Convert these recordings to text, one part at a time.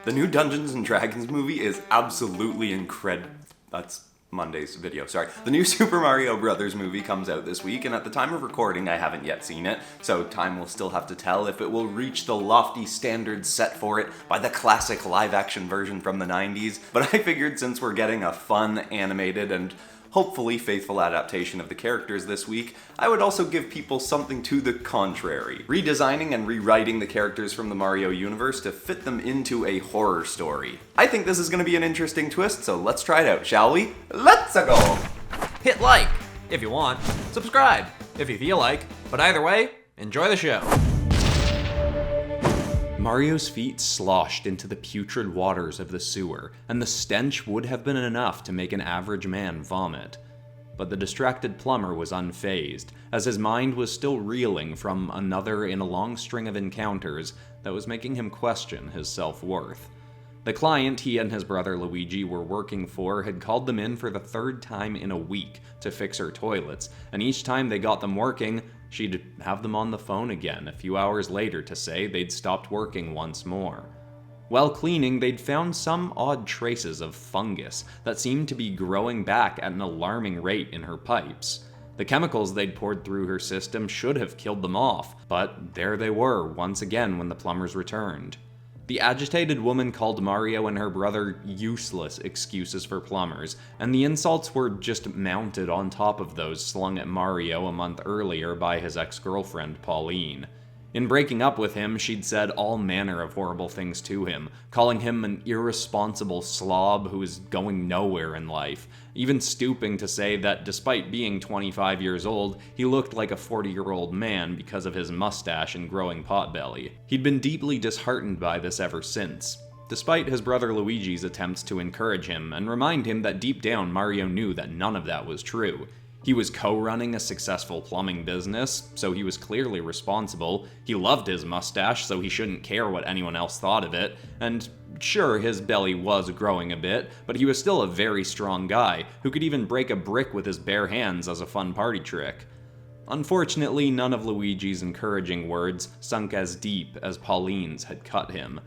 The new Dungeons & Dragons movie is absolutely incredible. That's Monday's video, sorry. The new Super Mario Bros. Movie comes out this week, and at the time of recording, I haven't yet seen it, so time will still have to tell if it will reach the lofty standards set for it by the classic live-action version from the 90s, but I figured since we're getting a fun, animated, and hopefully faithful adaptation of the characters this week, I would also give people something to the contrary, redesigning and rewriting the characters from the Mario universe to fit them into a horror story. I think this is going to be an interesting twist, so let's try it out, shall we? Let's go! Hit like if you want, subscribe if you feel like, but either way, enjoy the show. Mario's feet sloshed into the putrid waters of the sewer, and the stench would have been enough to make an average man vomit. But the distracted plumber was unfazed, as his mind was still reeling from another in a long string of encounters that was making him question his self-worth. The client he and his brother Luigi were working for had called them in for the third time in a week to fix her toilets, and each time they got them working, she'd have them on the phone again a few hours later to say they'd stopped working once more. While cleaning, they'd found some odd traces of fungus that seemed to be growing back at an alarming rate in her pipes. The chemicals they'd poured through her system should have killed them off, but there they were once again when the plumbers returned. The agitated woman called Mario and her brother useless excuses for plumbers, and the insults were just mounted on top of those slung at Mario a month earlier by his ex-girlfriend Pauline. In breaking up with him, she'd said all manner of horrible things to him, calling him an irresponsible slob who was going nowhere in life, even stooping to say that despite being 25 years old, he looked like a 40-year-old man because of his mustache and growing potbelly. He'd been deeply disheartened by this ever since, despite his brother Luigi's attempts to encourage him and remind him that deep down Mario knew that none of that was true. He was co-running a successful plumbing business, so he was clearly responsible. He loved his mustache, so he shouldn't care what anyone else thought of it. And sure, his belly was growing a bit, but he was still a very strong guy, who could even break a brick with his bare hands as a fun party trick. Unfortunately, none of Luigi's encouraging words sunk as deep as Pauline's had cut him.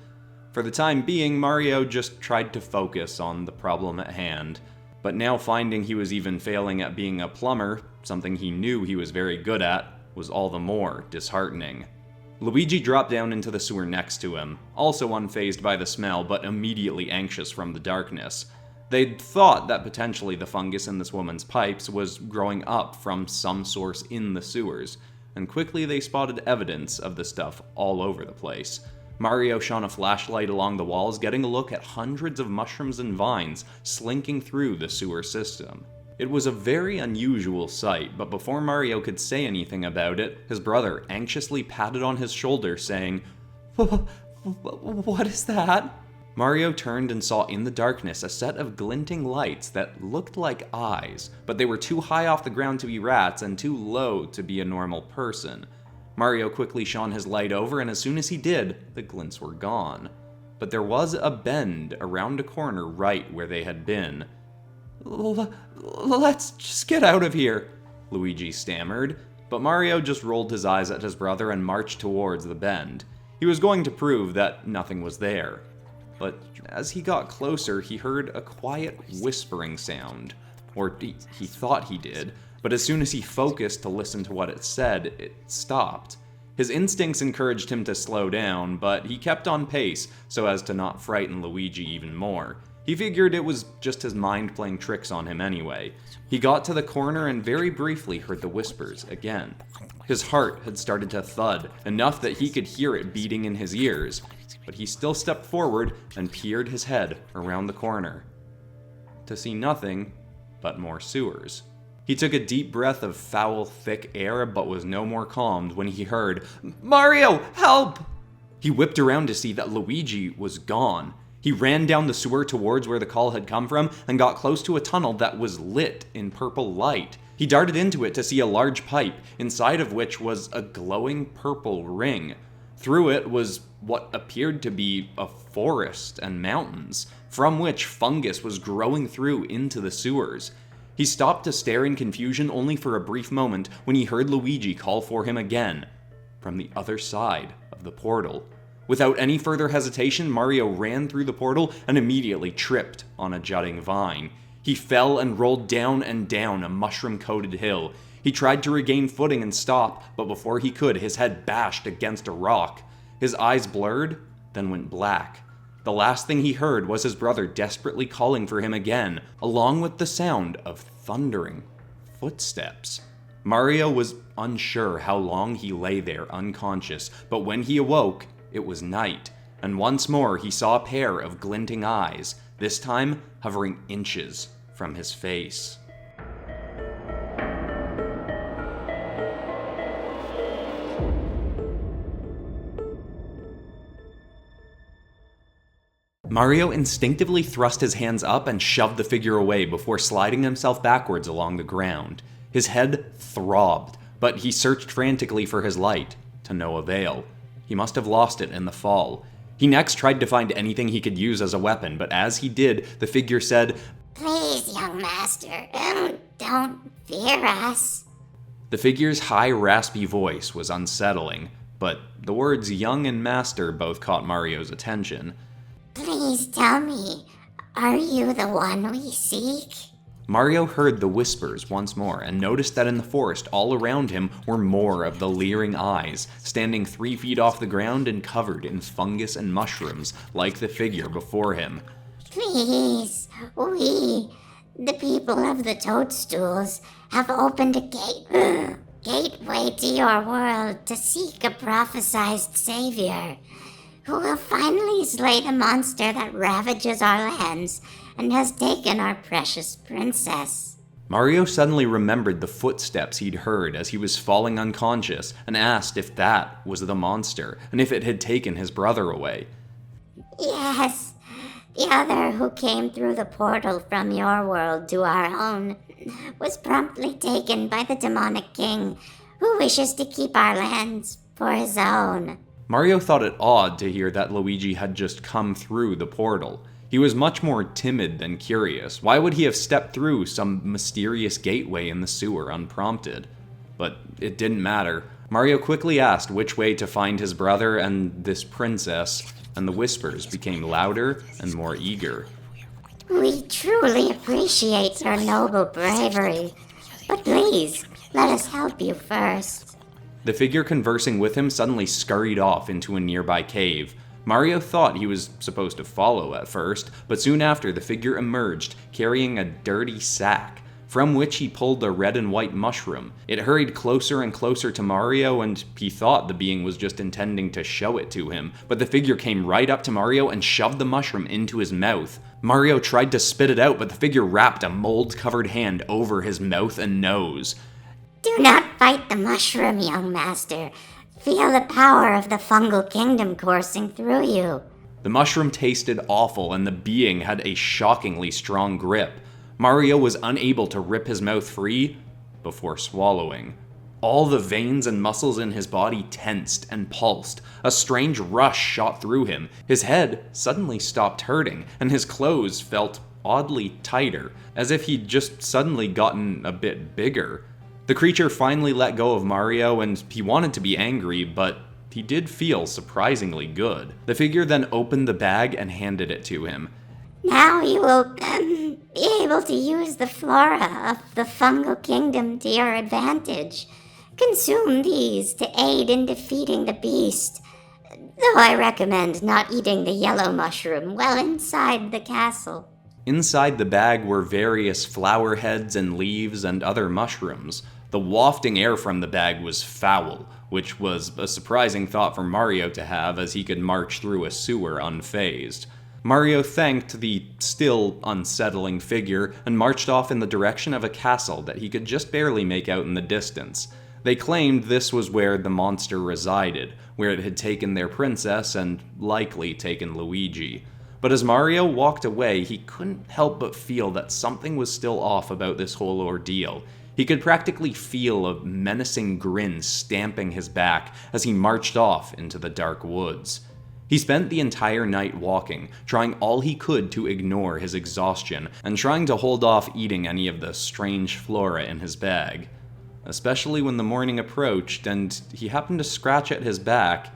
For the time being, Mario just tried to focus on the problem at hand. But now finding he was even failing at being a plumber, something he knew he was very good at, was all the more disheartening. Luigi dropped down into the sewer next to him, also unfazed by the smell but immediately anxious from the darkness. They'd thought that potentially the fungus in this woman's pipes was growing up from some source in the sewers, and quickly they spotted evidence of the stuff all over the place. Mario shone a flashlight along the walls, getting a look at hundreds of mushrooms and vines slinking through the sewer system. It was a very unusual sight, but before Mario could say anything about it, his brother anxiously patted on his shoulder, saying, "What is that?" Mario turned and saw in the darkness a set of glinting lights that looked like eyes, but they were too high off the ground to be rats and too low to be a normal person. Mario quickly shone his light over, and as soon as he did, the glints were gone. But there was a bend around a corner right where they had been. Let's just get out of here," Luigi stammered, but Mario just rolled his eyes at his brother and marched towards the bend. He was going to prove that nothing was there. But as he got closer, he heard a quiet whispering sound. Or he thought he did. But as soon as he focused to listen to what it said, it stopped. His instincts encouraged him to slow down, but he kept on pace so as to not frighten Luigi even more. He figured it was just his mind playing tricks on him anyway. He got to the corner and very briefly heard the whispers again. His heart had started to thud, enough that he could hear it beating in his ears, but he still stepped forward and peered his head around the corner, to see nothing but more sewers. He took a deep breath of foul, thick air, but was no more calmed when he heard, "Mario, help!" He whipped around to see that Luigi was gone. He ran down the sewer towards where the call had come from and got close to a tunnel that was lit in purple light. He darted into it to see a large pipe, inside of which was a glowing purple ring. Through it was what appeared to be a forest and mountains, from which fungus was growing through into the sewers. He stopped to stare in confusion only for a brief moment when he heard Luigi call for him again from the other side of the portal. Without any further hesitation, Mario ran through the portal and immediately tripped on a jutting vine. He fell and rolled down and down a mushroom-coated hill. He tried to regain footing and stop, but before he could, his head bashed against a rock. His eyes blurred, then went black. The last thing he heard was his brother desperately calling for him again, along with the sound of thundering footsteps. Mario was unsure how long he lay there unconscious, but when he awoke, it was night, and once more he saw a pair of glinting eyes, this time hovering inches from his face. Mario instinctively thrust his hands up and shoved the figure away before sliding himself backwards along the ground. His head throbbed, but he searched frantically for his light, to no avail. He must have lost it in the fall. He next tried to find anything he could use as a weapon, but as he did, the figure said, "Please, young master, don't fear us." The figure's high, raspy voice was unsettling, but the words young and master both caught Mario's attention. "Please tell me, are you the one we seek?" Mario heard the whispers once more and noticed that in the forest all around him were more of the leering eyes, standing 3 feet off the ground and covered in fungus and mushrooms like the figure before him. "Please, we, the people of the toadstools, have opened a gateway to your world to seek a prophesized savior, who will finally slay the monster that ravages our lands and has taken our precious princess." Mario suddenly remembered the footsteps he'd heard as he was falling unconscious and asked if that was the monster and if it had taken his brother away. "Yes, the other who came through the portal from your world to our own was promptly taken by the demonic king, who wishes to keep our lands for his own." Mario thought it odd to hear that Luigi had just come through the portal. He was much more timid than curious. Why would he have stepped through some mysterious gateway in the sewer unprompted? But it didn't matter. Mario quickly asked which way to find his brother and this princess, and the whispers became louder and more eager. "We truly appreciate your noble bravery, but please, let us help you first." The figure conversing with him suddenly scurried off into a nearby cave. Mario thought he was supposed to follow at first, but soon after the figure emerged, carrying a dirty sack, from which he pulled a red and white mushroom. It hurried closer and closer to Mario, and he thought the being was just intending to show it to him, but the figure came right up to Mario and shoved the mushroom into his mouth. Mario tried to spit it out, but the figure wrapped a mold-covered hand over his mouth and nose. "Do not fight the mushroom, young master. Feel the power of the fungal kingdom coursing through you." The mushroom tasted awful, and the being had a shockingly strong grip. Mario was unable to rip his mouth free before swallowing. All the veins and muscles in his body tensed and pulsed. A strange rush shot through him. His head suddenly stopped hurting, and his clothes felt oddly tighter, as if he'd just suddenly gotten a bit bigger. The creature finally let go of Mario, and he wanted to be angry, but he did feel surprisingly good. The figure then opened the bag and handed it to him. "Now you will be able to use the flora of the fungal kingdom to your advantage. Consume these to aid in defeating the beast, though I recommend not eating the yellow mushroom well inside the castle." Inside the bag were various flower heads and leaves and other mushrooms. The wafting air from the bag was foul, which was a surprising thought for Mario to have, as he could march through a sewer unfazed. Mario thanked the still unsettling figure and marched off in the direction of a castle that he could just barely make out in the distance. They claimed this was where the monster resided, where it had taken their princess and likely taken Luigi. But as Mario walked away, he couldn't help but feel that something was still off about this whole ordeal. He could practically feel a menacing grin stamping his back as he marched off into the dark woods. He spent the entire night walking, trying all he could to ignore his exhaustion, and trying to hold off eating any of the strange flora in his bag. Especially when the morning approached and he happened to scratch at his back,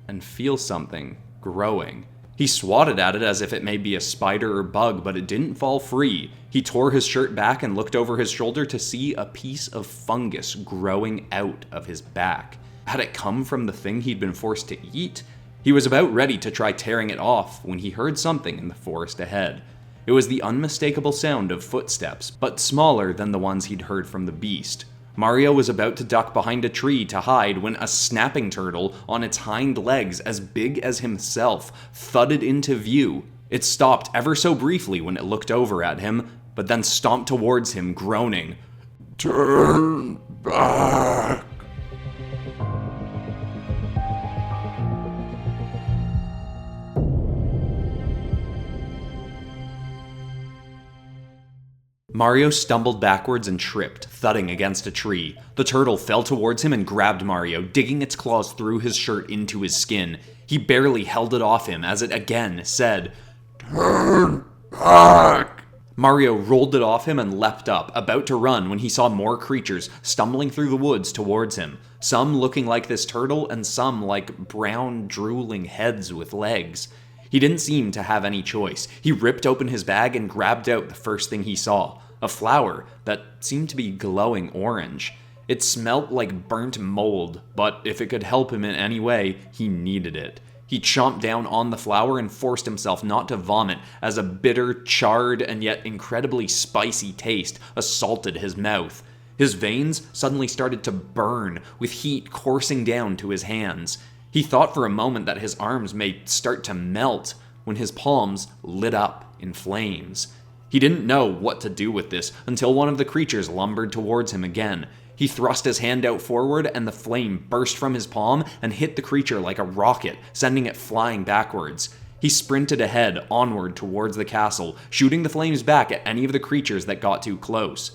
and feel something growing. He swatted at it as if it may be a spider or bug, but it didn't fall free. He tore his shirt back and looked over his shoulder to see a piece of fungus growing out of his back. Had it come from the thing he'd been forced to eat? He was about ready to try tearing it off when he heard something in the forest ahead. It was the unmistakable sound of footsteps, but smaller than the ones he'd heard from the beast. Mario was about to duck behind a tree to hide when a snapping turtle on its hind legs as big as himself thudded into view. It stopped ever so briefly when it looked over at him, but then stomped towards him, groaning, "Turn back!" Mario stumbled backwards and tripped, thudding against a tree. The turtle fell towards him and grabbed Mario, digging its claws through his shirt into his skin. He barely held it off him as it again said, "Turn back!" Mario rolled it off him and leapt up, about to run when he saw more creatures stumbling through the woods towards him, some looking like this turtle and some like brown, drooling heads with legs. He didn't seem to have any choice. He ripped open his bag and grabbed out the first thing he saw, a flower that seemed to be glowing orange. It smelt like burnt mold, but if it could help him in any way, he needed it. He chomped down on the flower and forced himself not to vomit as a bitter, charred, and yet incredibly spicy taste assaulted his mouth. His veins suddenly started to burn, with heat coursing down to his hands. He thought for a moment that his arms may start to melt when his palms lit up in flames. He didn't know what to do with this until one of the creatures lumbered towards him again. He thrust his hand out forward and the flame burst from his palm and hit the creature like a rocket, sending it flying backwards. He sprinted ahead, onward towards the castle, shooting the flames back at any of the creatures that got too close.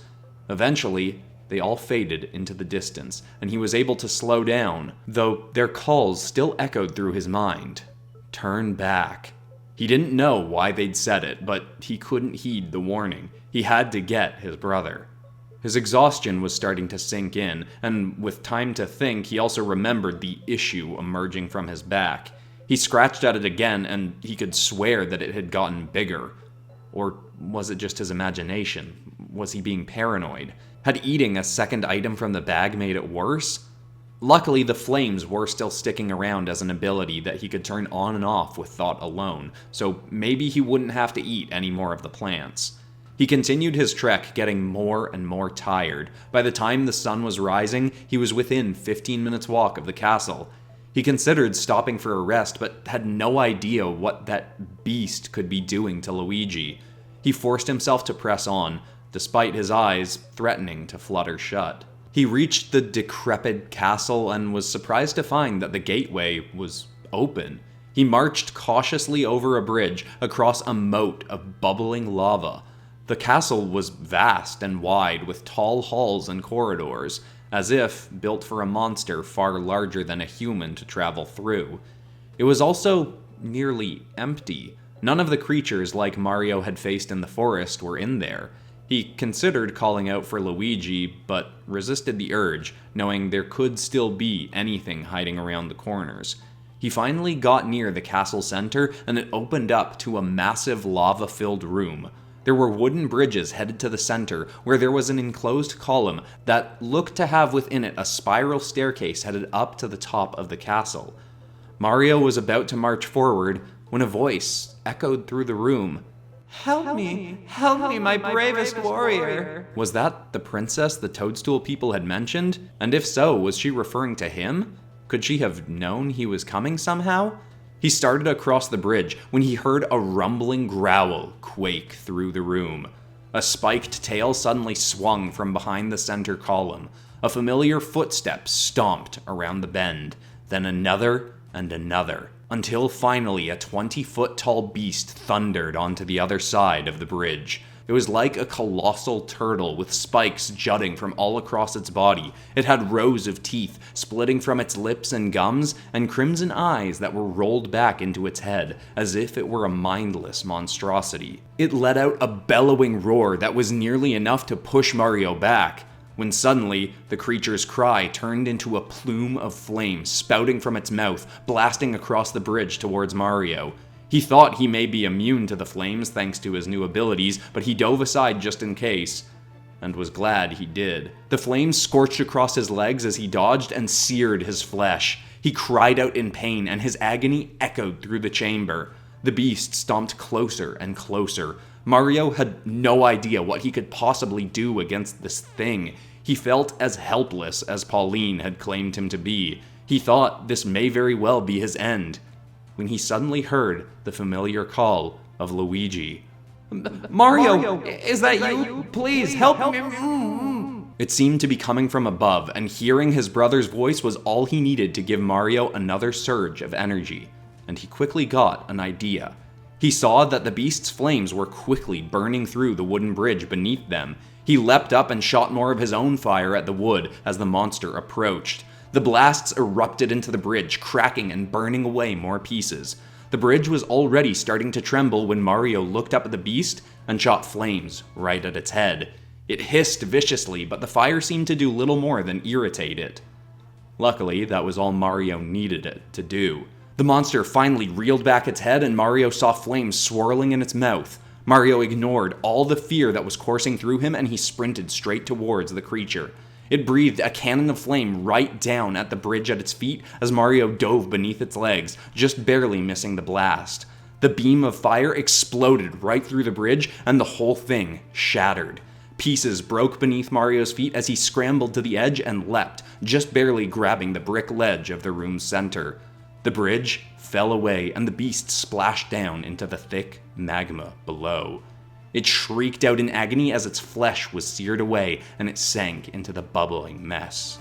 Eventually, they all faded into the distance, and he was able to slow down, though their calls still echoed through his mind. Turn back. He didn't know why they'd said it, but he couldn't heed the warning. He had to get his brother. His exhaustion was starting to sink in, and with time to think, he also remembered the issue emerging from his back. He scratched at it again, and he could swear that it had gotten bigger. Or was it just his imagination? Was he being paranoid? Had eating a second item from the bag made it worse? Luckily, the flames were still sticking around as an ability that he could turn on and off with thought alone, so maybe he wouldn't have to eat any more of the plants. He continued his trek, getting more and more tired. By the time the sun was rising, he was within 15 minutes' walk of the castle. He considered stopping for a rest, but had no idea what that beast could be doing to Luigi. He forced himself to press on, despite his eyes threatening to flutter shut. He reached the decrepit castle and was surprised to find that the gateway was open. He marched cautiously over a bridge across a moat of bubbling lava. The castle was vast and wide, with tall halls and corridors, as if built for a monster far larger than a human to travel through. It was also nearly empty. None of the creatures like Mario had faced in the forest were in there. He considered calling out for Luigi, but resisted the urge, knowing there could still be anything hiding around the corners. He finally got near the castle center, and it opened up to a massive lava-filled room. There were wooden bridges headed to the center, where there was an enclosed column that looked to have within it a spiral staircase headed up to the top of the castle. Mario was about to march forward when a voice echoed through the room. Help me, my bravest warrior. Was that the princess the toadstool people had mentioned? And if so, was she referring to him? Could she have known he was coming somehow? He started across the bridge when he heard a rumbling growl quake through the room. A spiked tail suddenly swung from behind the center column. A familiar footstep stomped around the bend, then another and another, until finally a 20-foot-tall beast thundered onto the other side of the bridge. It was like a colossal turtle with spikes jutting from all across its body. It had rows of teeth splitting from its lips and gums, and crimson eyes that were rolled back into its head, as if it were a mindless monstrosity. It let out a bellowing roar that was nearly enough to push Mario back. when suddenly the creature's cry turned into a plume of flame spouting from its mouth, blasting across the bridge towards Mario. He thought he may be immune to the flames thanks to his new abilities, but he dove aside just in case, and was glad he did. The flames scorched across his legs as he dodged and seared his flesh. He cried out in pain, and his agony echoed through the chamber. The beast stomped closer and closer. Mario had no idea what he could possibly do against this thing. He felt as helpless as Pauline had claimed him to be. He thought this may very well be his end, when he suddenly heard the familiar call of Luigi. Mario, is that you? Please, help me. It seemed to be coming from above, and hearing his brother's voice was all he needed to give Mario another surge of energy. And he quickly got an idea. He saw that the beast's flames were quickly burning through the wooden bridge beneath them. He leapt up and shot more of his own fire at the wood as the monster approached. The blasts erupted into the bridge, cracking and burning away more pieces. The bridge was already starting to tremble when Mario looked up at the beast and shot flames right at its head. It hissed viciously, but the fire seemed to do little more than irritate it. Luckily, that was all Mario needed it to do. The monster finally reeled back its head, and Mario saw flames swirling in its mouth. Mario ignored all the fear that was coursing through him, and he sprinted straight towards the creature. It breathed a cannon of flame right down at the bridge at its feet as Mario dove beneath its legs, just barely missing the blast. The beam of fire exploded right through the bridge, and the whole thing shattered. Pieces broke beneath Mario's feet as he scrambled to the edge and leapt, just barely grabbing the brick ledge of the room's center. The bridge fell away, and the beast splashed down into the thick magma below. It shrieked out in agony as its flesh was seared away, and it sank into the bubbling mess.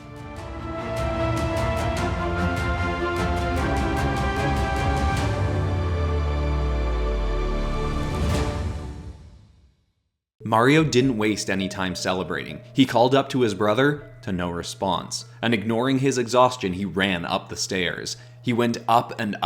Mario didn't waste any time celebrating. He called up to his brother, to no response, and ignoring his exhaustion, he ran up the stairs. He went up and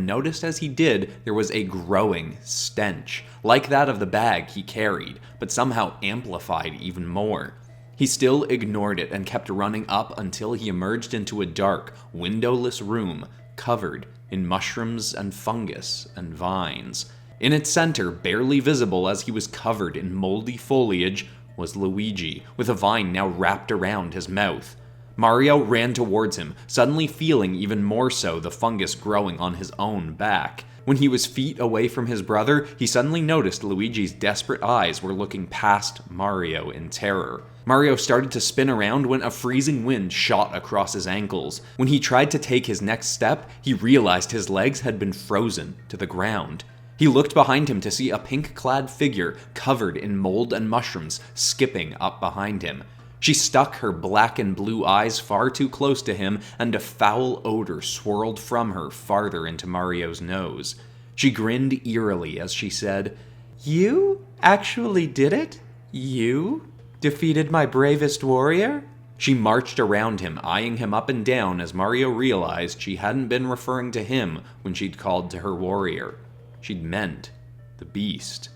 noticed as he did there was a growing stench, like that of the bag he carried, but somehow amplified even more. He still ignored it and kept running up until he emerged into a dark, windowless room covered in mushrooms and fungus and vines. In its center, barely visible as he was covered in moldy foliage, was Luigi, with a vine now wrapped around his mouth. Mario ran towards him, suddenly feeling even more so the fungus growing on his own back. When he was feet away from his brother, he suddenly noticed Luigi's desperate eyes were looking past Mario in terror. Mario started to spin around when a freezing wind shot across his ankles. When he tried to take his next step, he realized his legs had been frozen to the ground. He looked behind him to see a pink-clad figure covered in mold and mushrooms skipping up behind him. She stuck her black and blue eyes far too close to him, and a foul odor swirled from her farther into Mario's nose. She grinned eerily as she said, You actually did it? You defeated my bravest warrior? She marched around him, eyeing him up and down as Mario realized she hadn't been referring to him when she'd called to her warrior. She'd meant the beast.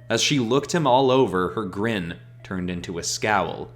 As she looked him all over, her grin turned into a scowl.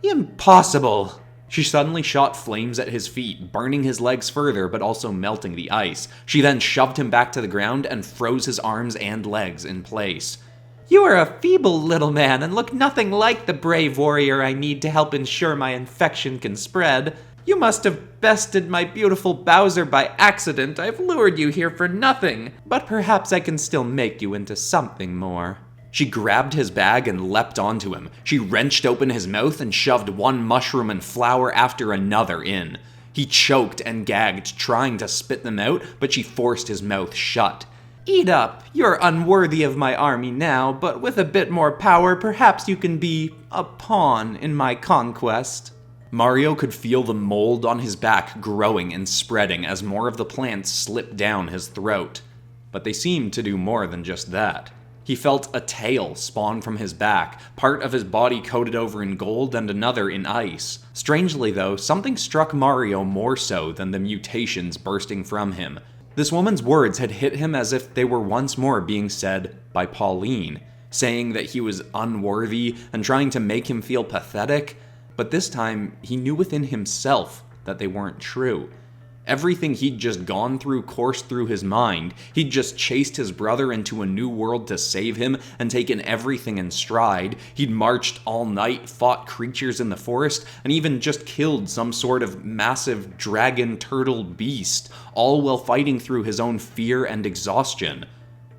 Impossible! She suddenly shot flames at his feet, burning his legs further but also melting the ice. She then shoved him back to the ground and froze his arms and legs in place. You are a feeble little man and look nothing like the brave warrior I need to help ensure my infection can spread. You must have bested my beautiful Bowser by accident. I've lured you here for nothing, but perhaps I can still make you into something more. She grabbed his bag and leapt onto him. She wrenched open his mouth and shoved one mushroom and flower after another in. He choked and gagged, trying to spit them out, but she forced his mouth shut. Eat up. You're unworthy of my army now, but with a bit more power, perhaps you can be a pawn in my conquest. Mario could feel the mold on his back growing and spreading as more of the plants slipped down his throat. But they seemed to do more than just that. He felt a tail spawn from his back, part of his body coated over in gold and another in ice. Strangely though, something struck Mario more so than the mutations bursting from him. This woman's words had hit him as if they were once more being said by Pauline, saying that he was unworthy and trying to make him feel pathetic. But this time, he knew within himself that they weren't true. Everything he'd just gone through coursed through his mind. He'd just chased his brother into a new world to save him and taken everything in stride. He'd marched all night, fought creatures in the forest, and even just killed some sort of massive dragon turtle beast, all while fighting through his own fear and exhaustion.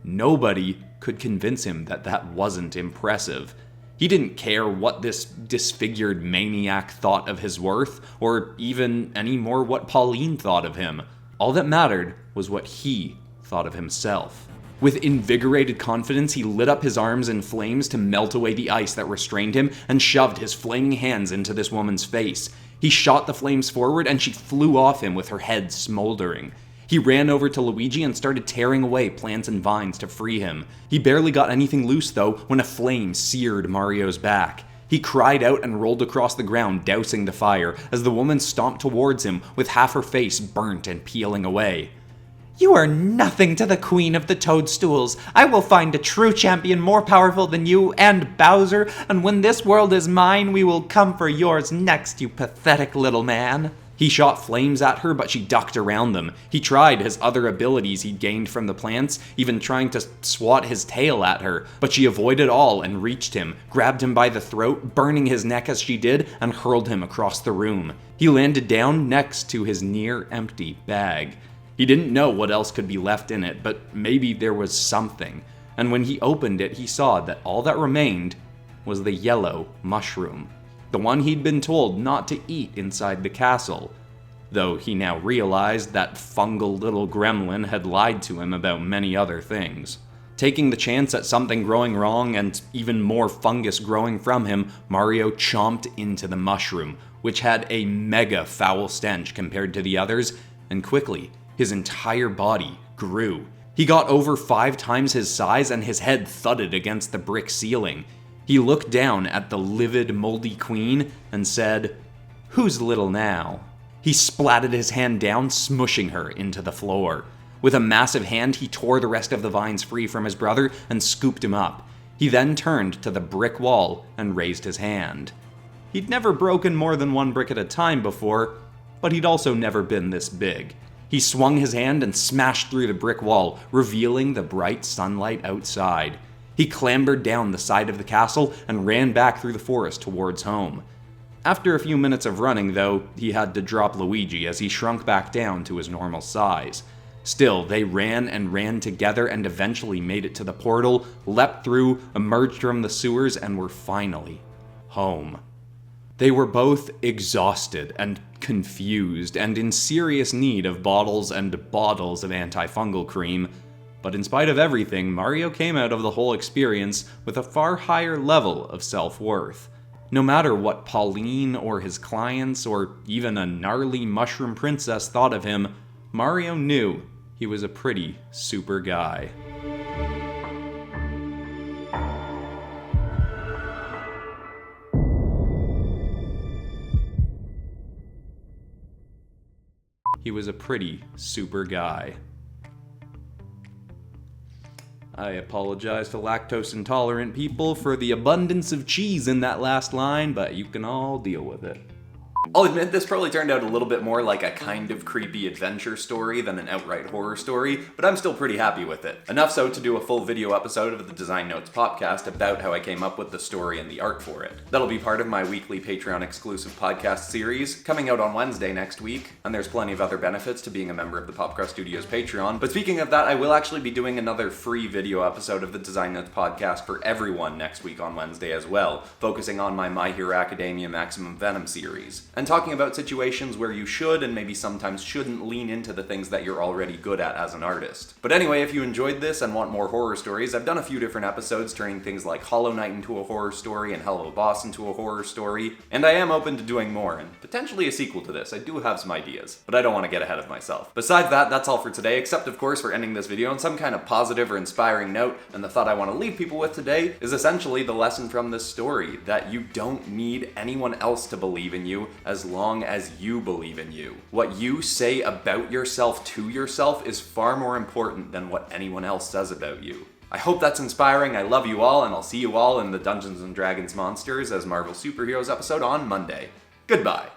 Nobody could convince him that that wasn't impressive. He didn't care what this disfigured maniac thought of his worth, or even any more what Pauline thought of him. All that mattered was what he thought of himself. With invigorated confidence, he lit up his arms in flames to melt away the ice that restrained him and shoved his flaming hands into this woman's face. He shot the flames forward and she flew off him with her head smoldering. He ran over to Luigi and started tearing away plants and vines to free him. He barely got anything loose though when a flame seared Mario's back. He cried out and rolled across the ground, dousing the fire, as the woman stomped towards him with half her face burnt and peeling away. You are nothing to the Queen of the Toadstools. I will find a true champion more powerful than you and Bowser, and when this world is mine, we will come for yours next, you pathetic little man. He shot flames at her, but she ducked around them. He tried his other abilities he'd gained from the plants, even trying to swat his tail at her, but she avoided all and reached him, grabbed him by the throat, burning his neck as she did, and hurled him across the room. He landed down next to his near-empty bag. He didn't know what else could be left in it, but maybe there was something. And when he opened it, he saw that all that remained was the yellow mushroom. The one he'd been told not to eat inside the castle, though he now realized that fungal little gremlin had lied to him about many other things. Taking the chance at something growing wrong and even more fungus growing from him, Mario chomped into the mushroom, which had a mega foul stench compared to the others, and quickly, his entire body grew. He got over 5 times his size and his head thudded against the brick ceiling. He looked down at the livid, moldy queen and said, "Who's little now?" He splatted his hand down, smushing her into the floor. With a massive hand, he tore the rest of the vines free from his brother and scooped him up. He then turned to the brick wall and raised his hand. He'd never broken more than 1 brick at a time before, but he'd also never been this big. He swung his hand and smashed through the brick wall, revealing the bright sunlight outside. He clambered down the side of the castle and ran back through the forest towards home. After a few minutes of running, though, he had to drop Luigi as he shrunk back down to his normal size. Still, they ran and ran together and eventually made it to the portal, leapt through, emerged from the sewers, and were finally home. They were both exhausted and confused and in serious need of bottles and bottles of antifungal cream. But in spite of everything, Mario came out of the whole experience with a far higher level of self-worth. No matter what Pauline or his clients or even a gnarly mushroom princess thought of him, Mario knew he was a pretty super guy. He was a pretty super guy. I apologize to lactose intolerant people for the abundance of cheese in that last line, but you can all deal with it. I'll admit this probably turned out a little bit more like a kind of creepy adventure story than an outright horror story, but I'm still pretty happy with it. Enough so to do a full video episode of the Design Notes podcast about how I came up with the story and the art for it. That'll be part of my weekly Patreon exclusive podcast series, coming out on Wednesday next week, and there's plenty of other benefits to being a member of the Popcross Studios Patreon. But speaking of that, I will actually be doing another free video episode of the Design Notes podcast for everyone next week on Wednesday as well, focusing on my My Hero Academia Maximum Venom series, and talking about situations where you should and maybe sometimes shouldn't lean into the things that you're already good at as an artist. But anyway, if you enjoyed this and want more horror stories, I've done a few different episodes turning things like Hollow Knight into a horror story and Hell of a Boss into a horror story, and I am open to doing more, and potentially a sequel to this. I do have some ideas, but I don't want to get ahead of myself. Besides that, that's all for today, except of course for ending this video on some kind of positive or inspiring note, and the thought I want to leave people with today is essentially the lesson from this story, that you don't need anyone else to believe in you as long as you believe in you. What you say about yourself to yourself is far more important than what anyone else says about you. I hope that's inspiring. I love you all, and I'll see you all in the Dungeons & Dragons Monsters as Marvel Superheroes episode on Monday. Goodbye.